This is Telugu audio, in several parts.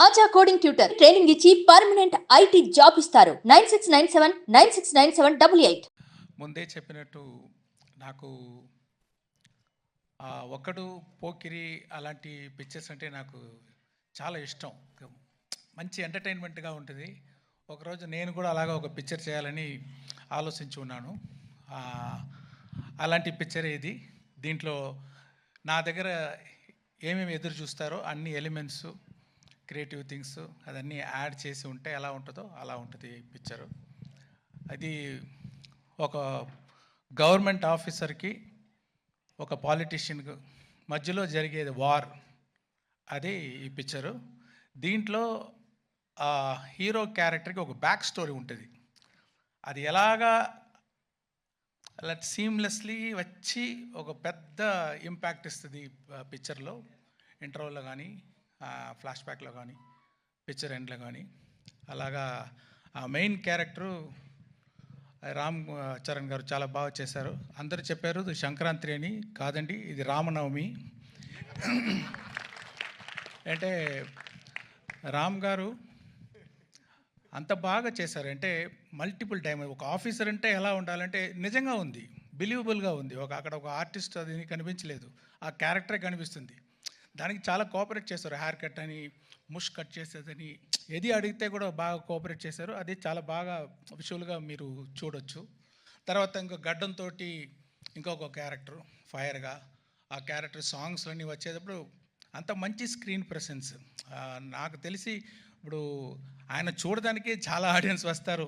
ఆచా కోడింగ్ ట్యూటర్ ట్రైనింగ్ ఇచ్చి పర్మనెంట్ ఐటీ జాబ్ ఇస్తారు. 9697969788. ముందే చెప్పినట్టు నాకు ఒక్కడు పోకిరి అలాంటి పిక్చర్స్ అంటే నాకు చాలా ఇష్టం. మంచి ఎంటర్టైన్మెంట్గా ఉంటుంది. ఒకరోజు నేను కూడా అలాగా ఒక పిక్చర్ చేయాలని ఆలోచించి ఉన్నాను. అలాంటి పిక్చర్ ఇది. దీంట్లో నా దగ్గర ఏమేమి ఎదురు చూస్తారో అన్ని ఎలిమెంట్స్, క్రియేటివ్ థింగ్స్ అదన్నీ యాడ్ చేసి ఉంటే ఎలా ఉంటుందో అలా ఉంటుంది పిక్చరు. అది ఒక గవర్నమెంట్ ఆఫీసర్కి ఒక పాలిటీషియన్కి మధ్యలో జరిగేది వార్, అది ఈ పిక్చరు. దీంట్లో హీరో క్యారెక్టర్కి ఒక బ్యాక్ స్టోరీ ఉంటుంది. అది ఎలాగా అలా సీమ్లెస్లీ వచ్చి ఒక పెద్ద ఇంపాక్ట్ ఇస్తుంది పిక్చర్లో. ఇంటర్వల్లో కానీ, ఫ్లాష్ బ్యాక్లో కానీ, పిక్చర్ ఎండ్లో కానీ. అలాగా ఆ మెయిన్ క్యారెక్టరు రామ్ చరణ్ గారు చాలా బాగా చేశారు. అందరూ చెప్పారు ఇది సంక్రాంతి అని. కాదండి, ఇది రామనవమి. అంటే రామ్ గారు అంత బాగా చేశారు. అంటే మల్టిపుల్ టైం ఒక ఆఫీసర్ అంటే ఎలా ఉండాలంటే నిజంగా ఉంది, బిలీవబుల్గా ఉంది. అక్కడ ఒక ఆర్టిస్ట్ అది కనిపించలేదు, ఆ క్యారెక్టరే కనిపిస్తుంది. దానికి చాలా కోఆపరేట్ చేశారు. హెయిర్ కట్ అని, ముష్ కట్ చేసేదని, ఏది అడిగితే కూడా బాగా కోఆపరేట్ చేశారు. అది చాలా బాగా విజువల్గా మీరు చూడొచ్చు. తర్వాత ఇంకో గడ్డంతో ఇంకొక క్యారెక్టర్ ఫైర్గా, ఆ క్యారెక్టర్ సాంగ్స్లన్నీ వచ్చేటప్పుడు అంత మంచి స్క్రీన్ ప్రెసెన్స్. నాకు తెలిసి ఇప్పుడు ఆయన చూడడానికి చాలా ఆడియన్స్ వస్తారు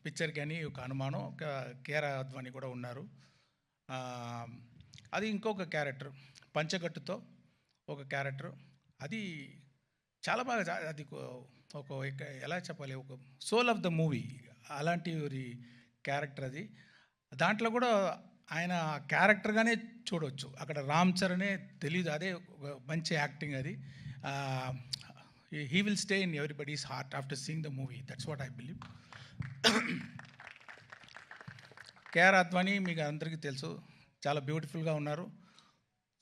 పిక్చర్. కానీ ఒక అనుమానం, ఒక కేరా అద్వాని కూడా ఉన్నారు. అది ఇంకొక క్యారెక్టర్ పంచగట్టుతో ఒక క్యారెక్టర్, అది చాలా బాగా, అది ఒక ఎలా చెప్పాలి, ఒక సోల్ ఆఫ్ ద మూవీ అలాంటి క్యారెక్టర్ అది. దాంట్లో కూడా ఆయన క్యారెక్టర్గానే చూడవచ్చు. అక్కడ రామ్ చరణే తెలీదు, అదే ఒక మంచి యాక్టింగ్ అది. He will stay in everybody's heart after seeing the movie. That's what I believe. KR Advani మీకు అందరికీ తెలుసు, చాలా బ్యూటిఫుల్గా ఉన్నారు,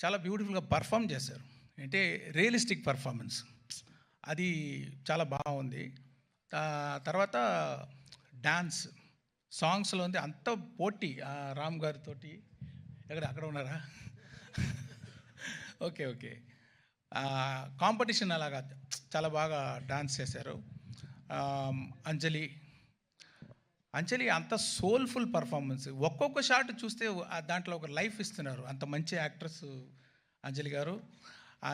చాలా బ్యూటిఫుల్గా పర్ఫామ్ చేశారు. అంటే రియలిస్టిక్ పర్ఫార్మెన్స్, అది చాలా బాగుంది. తర్వాత డాన్స్ సాంగ్స్లో ఉంది అంత పోటీ. రామ్ గారితో అక్కడ ఉన్నారా? Okay okay. కాంపిటీషన్ అలాగా చాలా బాగా డాన్స్ చేశారు. అంజలి అంత సోల్ఫుల్ పర్ఫార్మెన్స్. ఒక్కొక్క షాట్ చూస్తే దాంట్లో ఒక లైఫ్ ఇస్తున్నారు. అంత మంచి యాక్ట్రెస్ అంజలి గారు.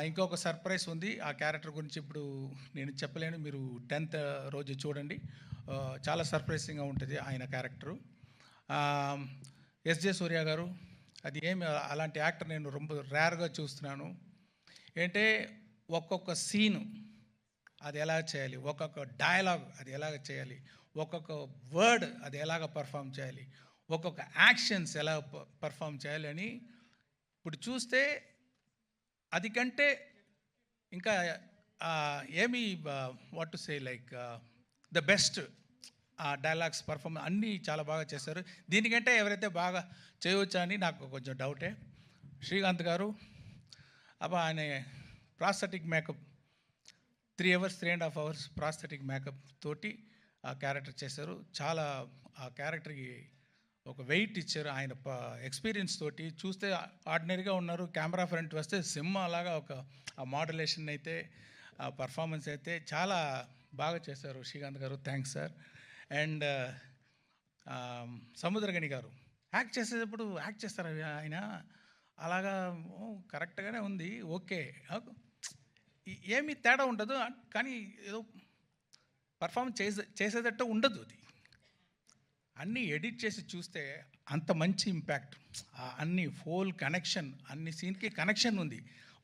ఇంకొక సర్ప్రైజ్ ఉంది, ఆ క్యారెక్టర్ గురించి ఇప్పుడు నేను చెప్పలేను, మీరు 10th రోజు చూడండి. చాలా సర్ప్రైజింగ్గా ఉంటుంది ఆయన క్యారెక్టరు. ఎస్జే సూర్య గారు, అది ఏమి అలాంటి యాక్టర్ నేను ரொம்ப రేర్గా చూస్తున్నాను. ఏంటంటే ఒక్కొక్క సీను అది ఎలా చేయాలి, ఒక్కొక్క డైలాగ్ అది ఎలాగ చేయాలి, ఒక్కొక్క వర్డ్ అది ఎలాగ పర్ఫామ్ చేయాలి, ఒక్కొక్క యాక్షన్స్ ఎలా పర్ఫామ్ చేయాలి అని ఇప్పుడు చూస్తే అది కంటే ఇంకా ఏమి what to say like the best dialogues perform అన్నీ చాలా బాగా చేశారు. దీనికంటే ఎవరైతే బాగా చేయవచ్చా అని నాకు కొంచెం డౌటే. శ్రీకాంత్ గారు ఆయన prosthetic makeup 3 hours 3.5 hours prosthetic makeup తోటి ఆ క్యారెక్టర్ చేశారు. చాలా ఆ క్యారెక్టర్కి ఒక వెయిట్ ఇచ్చారు. ఆయన ఎక్స్పీరియన్స్ తోటి చూస్తే ఆర్డినరీగా ఉన్నారు, కెమెరా ఫ్రంట్ వస్తే సింహ అలాగా ఒక ఆ మోడ్యులేషన్ అయితే, ఆ పర్ఫార్మెన్స్ అయితే చాలా బాగా చేశారు శ్రీకాంత్ గారు. Thanks sir. అండ్ సముద్రగని గారు యాక్ట్ చేసేటప్పుడు యాక్ట్ చేస్తారు ఆయన అలాగా, కరెక్ట్గానే ఉంది, ఓకే, ఏమీ తేడా ఉండదు, కానీ ఏదో పర్ఫార్మెన్స్ చేసేటట్టు ఉండదు. అది అన్నీ ఎడిట్ చేసి చూస్తే అంత మంచి ఇంపాక్ట్, అన్ని ఫోల్ కనెక్షన్, అన్ని సీన్కి కనెక్షన్ ఉంది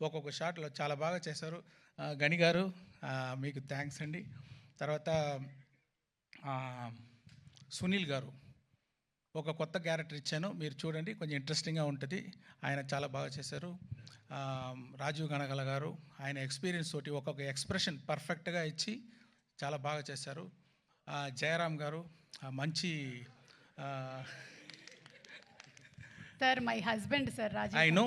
ఒక్కొక్క షాట్లో. చాలా బాగా చేశారు గని గారు, మీకు థ్యాంక్స్ అండి. తర్వాత సునీల్ గారు, ఒక కొత్త క్యారెక్టర్ ఇచ్చాను, మీరు చూడండి, కొంచెం ఇంట్రెస్టింగ్గా ఉంటుంది. ఆయన చాలా బాగా చేశారు. రాజీవ్ గణగల గారు, ఆయన ఎక్స్పీరియన్స్ తోటి ఒక్కొక్క ఎక్స్ప్రెషన్ పర్ఫెక్ట్గా ఇచ్చి చాలా బాగా చేశారు. జయరామ్ గారు మంచి sir, my husband sir Rajiv. I know.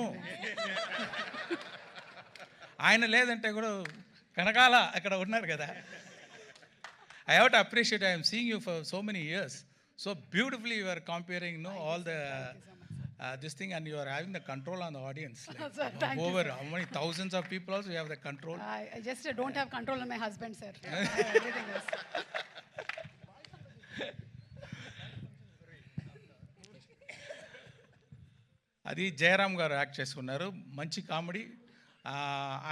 ఆయన లేదంటే కూడా కనకాల అక్కడ ఉన్నారు కదా. I have to appreciate, I am seeing you for so many years. So beautifully you are comparing, all the this thing, and you are having the control on the audience. Sir, thank you, Over sir. how many thousands of people also you have the control. I just don't have control on my husband, sir. Everything else. అది జయరామ్ గారు యాక్ట్ చేసుకున్నారు, మంచి కామెడీ.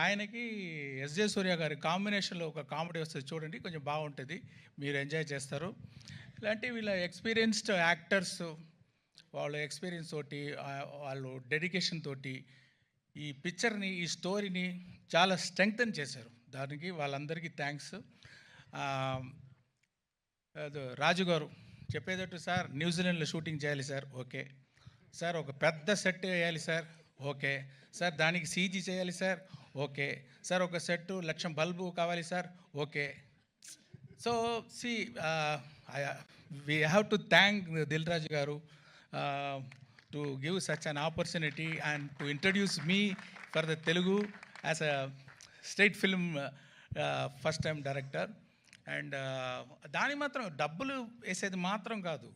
ఆయనకి ఎస్జే సూర్య గారి కాంబినేషన్లో ఒక కామెడీ వస్తుంది చూడండి, కొంచెం బాగుంటుంది, మీరు ఎంజాయ్ చేస్తారు. ఇలాంటి వీళ్ళ ఎక్స్పీరియన్స్డ్ యాక్టర్స్, వాళ్ళ ఎక్స్పీరియన్స్ తోటి, వాళ్ళు డెడికేషన్ తోటి ఈ పిక్చర్ని, ఈ స్టోరీని చాలా స్ట్రెంగ్తన్ చేశారు. దానికి వాళ్ళందరికీ థ్యాంక్స్. రాజు గారు చెప్పేటట్టు, సార్ న్యూజిలాండ్లో షూటింగ్ చేయాలి సార్, ఓకే సార్. ఒక పెద్ద సెట్ వేయాలి సార్, ఓకే సార్. దానికి సీజీ చేయాలి సార్, ఓకే సార్. ఒక సెట్ 1,00,000 బల్బు కావాలి సార్, ఓకే. సో సి we have to thank Dil Raju గారు to give such an opportunity and to introduce me for the Telugu as a state film first time director. And దాని మాత్రం డబ్బులు వేసేది మాత్రం కాదు,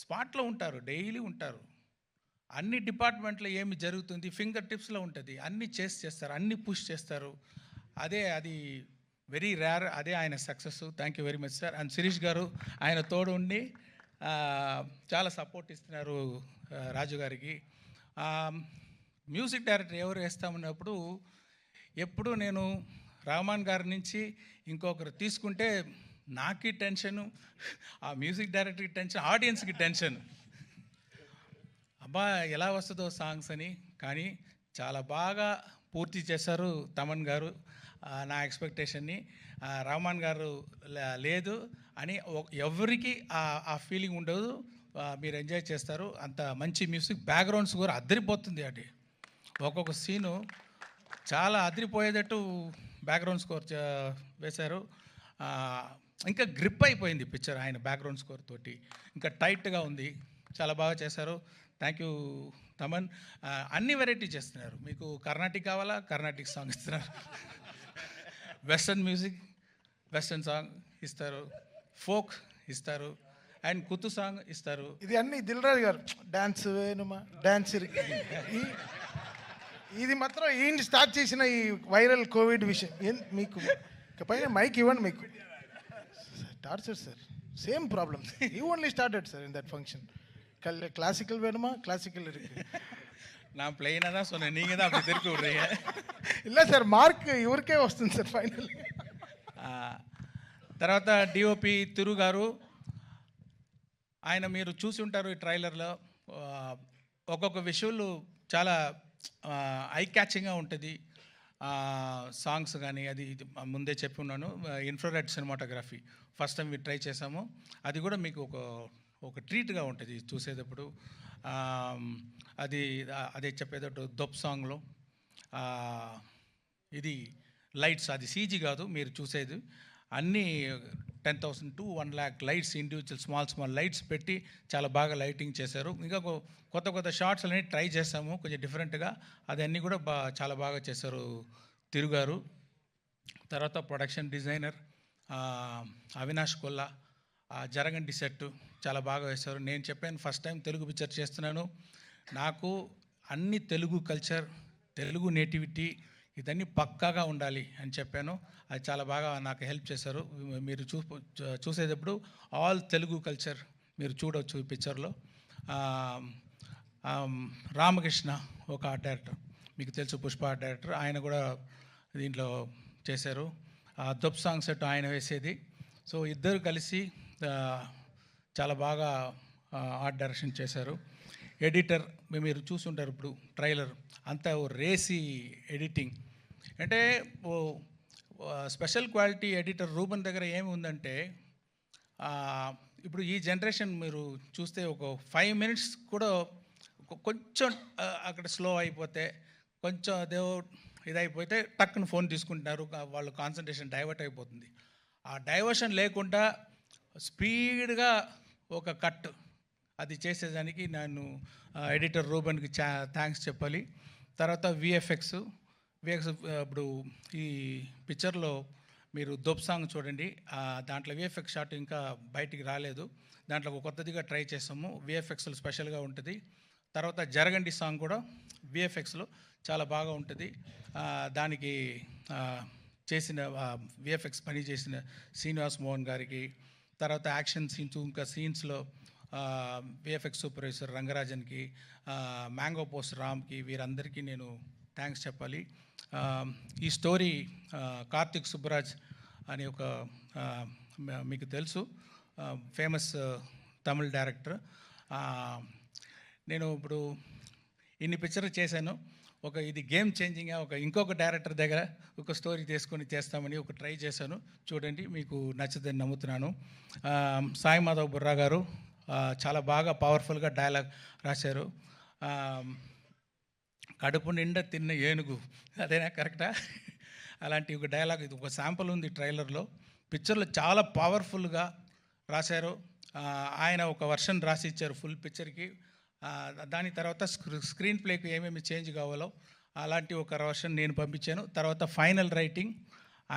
స్పాట్లో ఉంటారు, డైలీ ఉంటారు. అన్ని డిపార్ట్మెంట్లో ఏమి జరుగుతుంది ఫింగర్ టిప్స్లో ఉంటుంది, అన్నీ చేస్తారు, అన్నీ పుష్ చేస్తారు. అది వెరీ రేర్, అదే ఆయన success. Thank you very much sir. And Shirish garu ఆయన తోడు ఉండి చాలా సపోర్ట్ ఇస్తున్నారు రాజు గారికి. మ్యూజిక్ డైరెక్టర్ ఎవరు వేస్తామన్నప్పుడు ఎప్పుడు నేను రహమాన్ గారి నుంచి ఇంకొకరు తీసుకుంటే నాకి టెన్షను, ఆ మ్యూజిక్ డైరెక్టర్కి టెన్షన్, ఆడియన్స్కి టెన్షన్. అబ్బా ఎలా వస్తుందో సాంగ్స్ అని. కానీ చాలా బాగా పూర్తి చేశారు తమన్ గారు నా ఎక్స్పెక్టేషన్ని. రహమాన్ గారు లేదు అని ఎవరికి ఆ ఫీలింగ్ ఉండదు, మీరు ఎంజాయ్ చేస్తారు. అంత మంచి మ్యూజిక్, బ్యాక్గ్రౌండ్స్ కూడా అదిరిపోతుంది. అది ఒక్కొక్క సీను చాలా అదిరిపోయేటట్టు బ్యాక్గ్రౌండ్ స్కోర్ వేశారు. ఇంకా గ్రిప్ అయిపోయింది పిక్చర్ ఆయన బ్యాక్గ్రౌండ్ స్కోర్ తోటి, ఇంకా టైట్గా ఉంది, చాలా బాగా చేశారు. Thank you Thaman. అన్ని వెరైటీ చేస్తున్నారు. మీకు కర్ణాటిక్ కావాలా, కర్ణాటిక్ సాంగ్ ఇస్తున్నారు, వెస్టర్న్ మ్యూజిక్, వెస్టర్న్ సాంగ్ ఇస్తారు, ఫోక్ ఇస్తారు, అండ్ కుత్తు సాంగ్ ఇస్తారు. ఇది అన్ని దిల్ రాజు గారు డాన్స్ వేణుమా డాన్స్ ఇది మాత్రం ఈయన స్టార్ట్ చేసిన ఈ వైరల్ కోవిడ్ విషయం. మీకు పైన మైక్ ఇవ్వండి, మీకు torture sir, same problem. You only started sir in that function. Classical வேணுமா, கிளாசிக்கல் இருக்கு. நான் பிளெயினாக தான் சொன்னேன், நீங்கள் தான் அப்படி திருப்பி விட்றீங்க. இல்லை సార్, మార్క్ ఇవరికే వస్తుంది సార్ ఫైనల్. తర్వాత డిఓపి తిరు గారు, ఆయన మీరు చూసి ఉంటారు ఈ ట్రైలర్లో, ఒక్కొక్క విషువల్ చాలా ఐ క్యాచింగ్గా ఉంటుంది. సాంగ్స్ కానీ అది ముందే చెప్పి ఉన్నాను. Infrared cinematography first time try చేసాము. అది కూడా మీకు ఒక ట్రీట్గా ఉంటుంది చూసేటప్పుడు. అదే చెప్పేటప్పుడు దొప్ సాంగ్లో ఇది లైట్స్, అది సీజీ కాదు మీరు చూసేది, అన్నీ 10,000 to 1 lakh lights, individual small lights పెట్టి చాలా బాగా లైటింగ్ చేశారు. ఇంకా కొత్త షార్ట్స్ అన్నీ ట్రై చేసాము కొంచెం డిఫరెంట్గా, అదన్నీ కూడా చాలా బాగా చేశారు తిరుగారు. తర్వాత ప్రొడక్షన్ డిజైనర్ అవినాష్ కొల్లా, జరగండి సెట్ చాలా బాగా వేశారు. నేను చెప్పాను ఫస్ట్ టైం తెలుగు పిక్చర్ చేస్తున్నాను, నాకు అన్ని తెలుగు కల్చర్, తెలుగు నేటివిటీ ఇదన్నీ పక్కాగా ఉండాలి అని చెప్పాను. అది చాలా బాగా నాకు హెల్ప్ చేశారు. మీరు చూసేటప్పుడు ఆల్ తెలుగు కల్చర్ మీరు చూడవచ్చు ఈ పిక్చర్లో. రామకృష్ణ ఒక ఆర్ట్ డైరెక్టర్, మీకు తెలుసు, పుష్ప ఆర్ట్ డైరెక్టర్, ఆయన కూడా దీంట్లో చేశారు. దొప్ సాంగ్ సెట్ ఆయన వేసేది. సో ఇద్దరు కలిసి చాలా బాగా ఆర్ట్ డైరెక్షన్ చేశారు. ఎడిటర్ మీరు చూసుంటారు ఇప్పుడు ట్రైలర్ అంతా రేసి ఎడిటింగ్. అంటే స్పెషల్ క్వాలిటీ ఎడిటర్ రూబన్ దగ్గర ఏమి ఉందంటే, ఇప్పుడు ఈ జనరేషన్ మీరు చూస్తే ఒక 5 minutes కూడా కొంచెం అక్కడ స్లో అయిపోతే, కొంచెం అదే ఇదైపోతే టక్కున ఫోన్ తీసుకుంటున్నారు, వాళ్ళు కాన్సన్ట్రేషన్ డైవర్ట్ అయిపోతుంది. ఆ డైవర్షన్ లేకుండా స్పీడ్గా ఒక కట్ అది చేసేదానికి నేను ఎడిటర్ రూబన్కి థ్యాంక్స్ చెప్పాలి. తర్వాత విఎఫ్ఎక్స్ విఎఫ్ఎక్స్ ఇప్పుడు ఈ పిక్చర్లో మీరు దొబ్ సాంగ్ చూడండి, దాంట్లో విఎఫ్ఎక్స్ షాట్ ఇంకా బయటికి రాలేదు. దాంట్లో ఒక కొత్తదిగా ట్రై చేసాము, విఎఫ్ఎక్స్లో స్పెషల్గా ఉంటుంది. తర్వాత జరగండి సాంగ్ కూడా విఎఫ్ఎక్స్లో చాలా బాగా ఉంటుంది. దానికి చేసిన విఎఫ్ఎక్స్ పని చేసిన శ్రీనివాస్ మోహన్ గారికి, తర్వాత యాక్షన్ సీన్స్ ఇంకా సీన్స్లో విఎఫ్ఎక్స్ సూపర్వైజర్ రంగరాజన్కి, మ్యాంగో పోస్ట్ రామ్కి, వీరందరికీ నేను థ్యాంక్స్ చెప్పాలి. ఈ స్టోరీ కార్తిక్ సుబ్బరాజ్ అనే ఒక మీకు తెలుసు ఫేమస్ తమిళ్ డైరెక్టర్. నేను ఇప్పుడు ఇన్ని పిక్చర్లు చేశాను, ఇది గేమ్ చేంజింగ్గా ఇంకొక డైరెక్టర్ దగ్గర ఒక స్టోరీ తీసుకొని చేస్తామని ట్రై చేశాను. చూడండి, మీకు నచ్చుదని నమ్ముతున్నాను. సాయి మాధవ్ బుర్రా గారు చాలా బాగా పవర్ఫుల్గా డైలాగ్ రాశారు. కడుపు నిండా తిన్న ఏనుగు, అదేనా కరెక్టా? అలాంటి ఒక డైలాగ్, ఇది ఒక శాంపుల్ ఉంది ట్రైలర్లో. పిక్చర్లో చాలా పవర్ఫుల్గా రాశారు. ఆయన ఒక వర్షన్ రాసి ఇచ్చారు ఫుల్ పిక్చర్కి. దాని తర్వాత స్క్రీన్ ప్లేకి ఏమేమి చేంజ్ కావాలో అలాంటి ఒక వర్షన్ నేను పంపించాను. తర్వాత ఫైనల్ రైటింగ్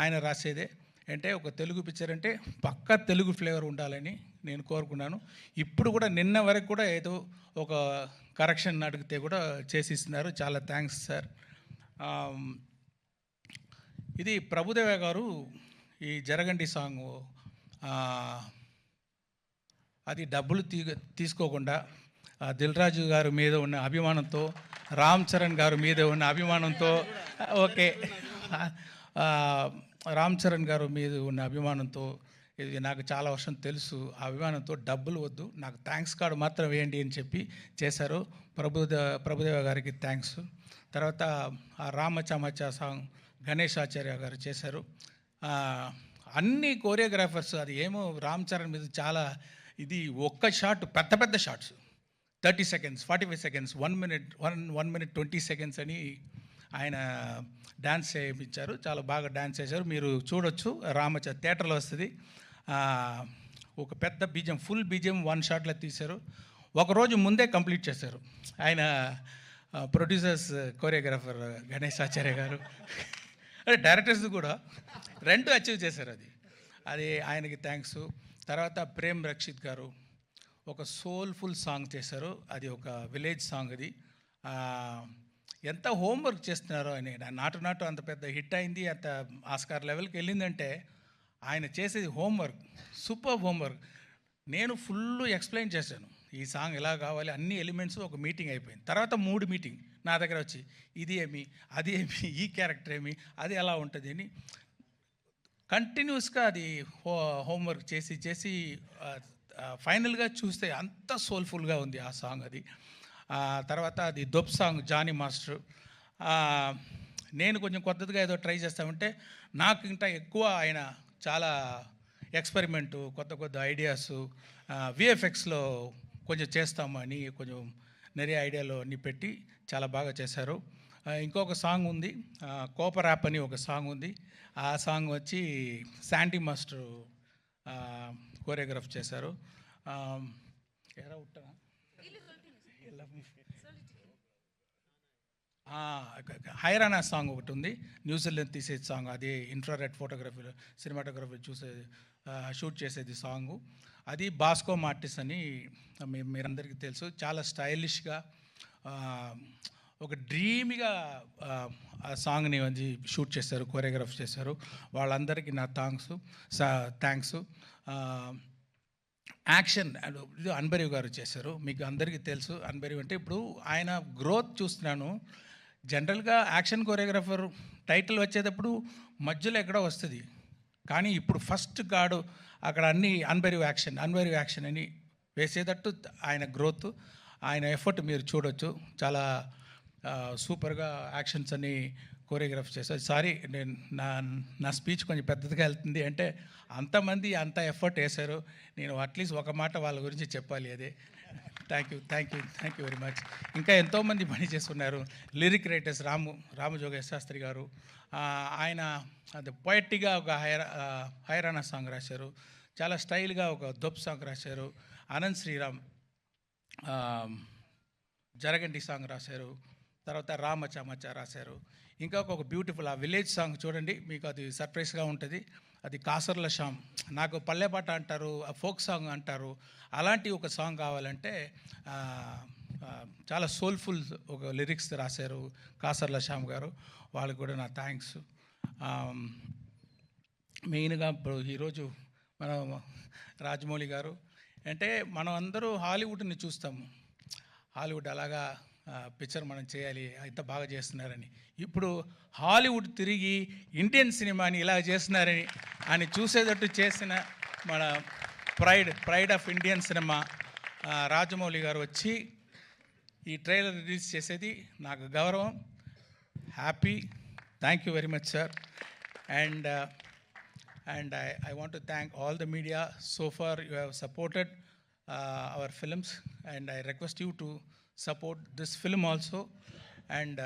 ఆయన రాసేదే. అంటే ఒక తెలుగు పిక్చర్ అంటే పక్కా తెలుగు ఫ్లేవర్ ఉండాలని నేను కోరుకున్నాను. ఇప్పుడు కూడా నిన్న వరకు కూడా ఏదో ఒక కరెక్షన్ అడిగితే కూడా చేసిస్తున్నారు. చాలా థ్యాంక్స్ సార్. ఇది ప్రభుదేవ గారు ఈ జరగండి సాంగ్ అది డబ్బులు తీసుకోకుండా దిల్ రాజు గారి మీద ఉన్న అభిమానంతో, రామ్ చరణ్ గారి మీద ఉన్న అభిమానంతో, ఓకే రామ్ చరణ్ గారి మీద ఉన్న అభిమానంతో, ఇది నాకు చాలా వర్షం తెలుసు, ఆ అభిమానంతో డబ్బులు వద్దు, నాకు థ్యాంక్స్ కార్డు మాత్రం వేయండి అని చెప్పి చేశారు. ప్రభుదేవ గారికి థ్యాంక్స్. తర్వాత ఆ రామచమచ సాంగ్ గణేష్ ఆచార్య గారు చేశారు. అన్ని కోరియోగ్రాఫర్స్, అది ఏమో రామ్ చరణ్ మీద చాలా ఇది ఒక్క షాట్, పెద్ద పెద్ద shots 30 seconds, 45 seconds, 1 minute, 1 minute 20 seconds అని ఆయన డ్యాన్స్ చేయించారు. చాలా బాగా డ్యాన్స్ చేశారు. మీరు చూడొచ్చు, థియేటర్లో వస్తుంది. ఒక పెద్ద బీజం, ఫుల్ బీజం 1 షాట్లో తీశారు. ఒకరోజు ముందే కంప్లీట్ చేశారు ఆయన. ప్రొడ్యూసర్స్, కోరియోగ్రాఫర్ గణేష్ ఆచార్య గారు, అంటే డైరెక్టర్స్ కూడా 2 అచీవ్ చేశారు. అది ఆయనకి థ్యాంక్స్. తర్వాత ప్రేమ్ రక్షిత్ గారు ఒక సోల్ఫుల్ సాంగ్ చేశారు. అది ఒక విలేజ్ సాంగ్. అది ఎంత హోంవర్క్ చేస్తున్నారో ఆయన. నాటు అంత పెద్ద హిట్ అయింది, అంత ఆస్కార్ లెవెల్కి వెళ్ళిందంటే ఆయన చేసేది హోంవర్క్, సూపర్ హోంవర్క్. నేను ఫుల్ ఎక్స్ప్లెయిన్ చేశాను, ఈ సాంగ్ ఎలా కావాలి, అన్ని ఎలిమెంట్స్. ఒక మీటింగ్ అయిపోయింది. తర్వాత 3 మీటింగ్ నా దగ్గర వచ్చి, ఇది ఏమి, అది ఏమి, ఈ క్యారెక్టర్ ఏమి, అది ఎలా ఉంటుంది అని కంటిన్యూస్గా అది హోంవర్క్ చేసి ఫైనల్గా చూస్తే అంత సోల్ఫుల్గా ఉంది ఆ సాంగ్. అది తర్వాత అది దొబ్ సాంగ్ జానీ మాస్టర్. నేను కొంచెం కొత్తదిగా ఏదో ట్రై చేస్తామంటే నాకు ఇంకా ఎక్కువ ఆయన చాలా ఎక్స్పెరిమెంటు, కొత్త ఐడియాస్, విఎఫ్ఎక్స్లో కొంచెం చేస్తాము అని కొంచెం நிறைய ఐడియాలు అన్నీ పెట్టి చాలా బాగా చేశారు. ఇంకొక సాంగ్ ఉంది, కోపర్ యాప్ అని ఒక సాంగ్ ఉంది. ఆ సాంగ్ వచ్చి శాండీ మాస్టర్ కోరియోగ్రాఫ్ చేశారు. హైరానా సాంగ్ ఒకటి ఉంది, న్యూజిలాండ్ తీసేది సాంగ్. అది ఇన్ఫ్రారెడ్ ఫోటోగ్రఫీలో, సినిమాటోగ్రఫీ షూట్ చేసేది సాంగు. అది బాస్కో మార్టిస్ అని మీరందరికీ తెలుసు. చాలా స్టైలిష్గా, ఒక డ్రీమ్గా ఆ సాంగ్ని షూట్ చేశారు, కోరియోగ్రాఫ్ చేశారు. వాళ్ళందరికీ నా థ్యాంక్స్. యాక్షన్ అన్బరీవ్ గారు చేశారు. మీకు అందరికీ తెలుసు అన్బరీవ్ అంటే. ఇప్పుడు ఆయన గ్రోత్ చూస్తున్నాను. జనరల్గా యాక్షన్ కోరియోగ్రాఫర్ టైటిల్ వచ్చేటప్పుడు మధ్యలో ఎక్కడో వస్తుంది, కానీ ఇప్పుడు ఫస్ట్ గాడు అక్కడ అన్ని అన్బరీవ్ యాక్షన్ అని వేసేటట్టు ఆయన గ్రోత్, ఆయన ఎఫర్ట్ మీరు చూడొచ్చు. చాలా సూపర్గా యాక్షన్స్ అని కోరియోగ్రాఫ్ చేశారు. సారీ, నేను నా స్పీచ్ కొంచెం పెద్దదిగా వెళ్తుంది అంటే అంతమంది అంత ఎఫర్ట్ వేశారు. నేను అట్లీస్ట్ ఒక మాట వాళ్ళ గురించి చెప్పాలి. అదే థ్యాంక్ యూ వెరీ మచ్. ఇంకా ఎంతోమంది పని చేస్తున్నారు. లిరిక్ రైటర్స్ రామజోగేశ్ శాస్త్రి గారు, ఆయన అది పొయట్గా ఒక హైరానా సాంగ్ రాశారు. చాలా స్టైల్గా ఒక దొబ్ సాంగ్ రాశారు. అనంత్ శ్రీరామ్ జరగండి సాంగ్ రాశారు. తర్వాత రామచమచ రాశారు. ఇంకా ఒక బ్యూటిఫుల్ ఆ విలేజ్ సాంగ్ చూడండి, మీకు అది సర్ప్రైజ్గా ఉంటుంది. అది కాసర్ల శ్యామ్, నాకు పల్లెపాట అంటారు, ఫోక్ సాంగ్ అంటారు, అలాంటి ఒక సాంగ్ కావాలంటే చాలా సోల్ఫుల్ ఒక లిరిక్స్ రాశారు కాసర్ల శ్యామ్ గారు, వాళ్ళకి కూడా నా థ్యాంక్స్. మెయిన్గా ఇప్పుడు ఈరోజు మన రాజమౌళి గారు అంటే మనం అందరూ హాలీవుడ్ని చూస్తాము, హాలీవుడ్ అలాగా పిక్చర్ మనం చేయాలి, ఇంత బాగా చేస్తున్నారని. ఇప్పుడు హాలీవుడ్ తిరిగి ఇండియన్ సినిమాని ఇలా చేస్తున్నారని అని చూసేటట్టు చేసిన మన pride of Indian cinema Rajamouli గారు వచ్చి ఈ ట్రైలర్ రిలీజ్ చేసేది నాకు గౌరవం, happy. Thank you very much sir. And I want to thank all the media. So far you have supported our films, and I request you to support this film also. And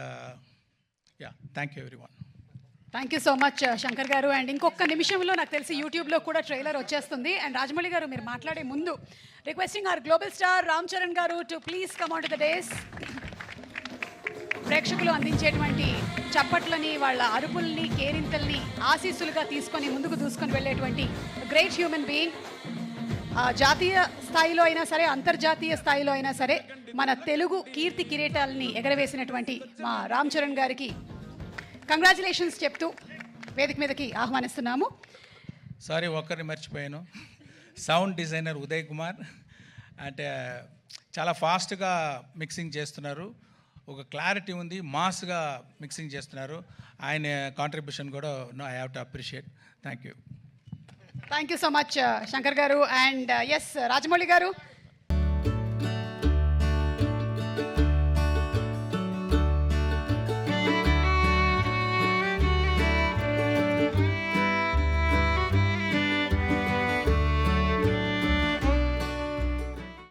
yeah, thank you everyone. Thank you so much Shankar గారు. అండ్ ఇంకొక నిమిషంలో నాకు తెలిసి యూట్యూబ్లో కూడా ట్రైలర్ వచ్చేస్తుంది. అండ్ రాజమౌళి గారు మీరు మాట్లాడే ముందు requesting our global star Ram Charan గారు to please come on to the dais. ప్రేక్షకులు అందించేటువంటి చప్పట్లని, వాళ్ళ అరుపుల్ని, కేరింతల్ని ఆశీస్సులుగా తీసుకొని ముందుకు దూసుకొని వెళ్ళేటువంటి గ్రేట్ హ్యూమన్ బీయింగ్. జాతీయ స్థాయిలో అయినా సరే, అంతర్జాతీయ స్థాయిలో అయినా సరే మన తెలుగు కీర్తి కిరీటాలని ఎగరవేసినటువంటి మా రామ్ చరణ్ గారికి కంగ్రాచులేషన్స్ చెప్తూ వేదిక మీదకి ఆహ్వానిస్తున్నాము. సారీ, ఒక్కరిని మర్చిపోయాను, సౌండ్ డిజైనర్ ఉదయ్ కుమార్. అంటే చాలా ఫాస్ట్గా మిక్సింగ్ చేస్తున్నారు, ఒక క్లారిటీ ఉంది, మాస్గా మిక్సింగ్ చేస్తున్నారు. ఆయన కాంట్రిబ్యూషన్ కూడా I have to appreciate. Thank you. Thank you so much Shankar గారు. అండ్ ఎస్ రాజమౌళి గారు,